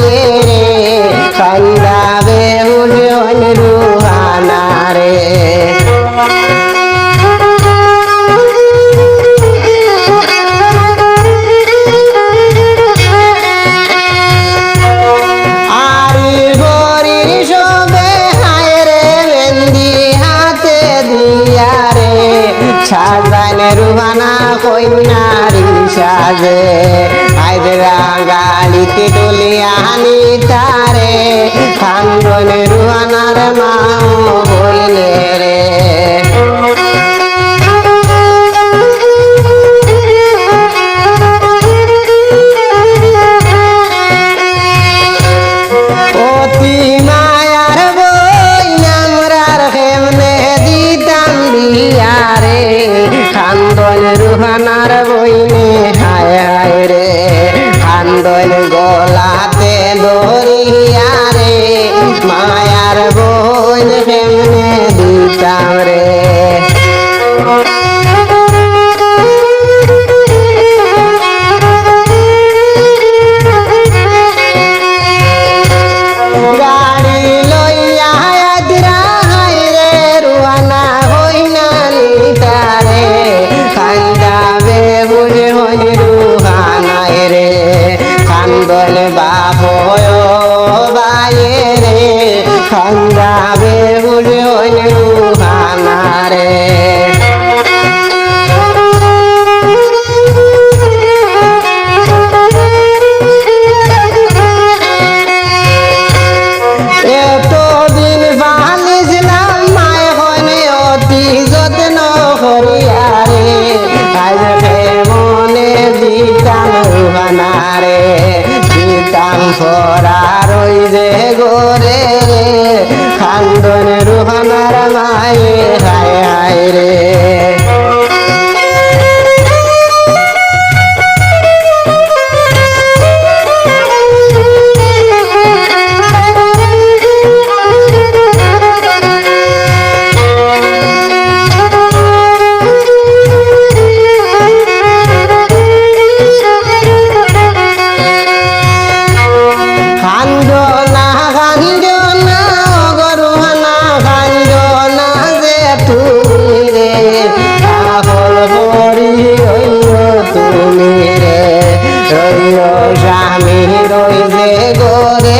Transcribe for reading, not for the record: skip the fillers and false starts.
মায়ে রে কান্দাবে উজন রুহানা রে সাজানে রুহানা কইনারি সাজে আইদরা গালিতে ডলিয়া আনি তারে কান্দনে রুহানার মা বইলে রে অতি মায়ার বই নামরার হেমনে দিতাম বিয়া রে কান্দন রুহানার বইনে হায় হায় রে কান্দন গলাতে দরিয়া রে মায়ার বইন হেমনে দিতাম রে গাড়ি লইয়া আদরা হায় রে রুহানা হইনা নিতারে কান্দাবে বুঝে হই রুহানায় রে কান্দন বাপয় বায়ে রে কান্দাবে বুঝে হই রুহানা রে এতদিন বানিছিলাম মায় হইনে অতি যত্ন করিয়া রে আজকে মনে দিতাম রুহানা রে দিতাম ফরা রই যে গোরে রে কান্দন রুহানার মায়ে হায় হায় রে কান্দনা কান্দনা গরুহানা কান্দনা যে তুমি রে পাগল পরি হইও তুমি রে রইও স্বামী রই যে গোরে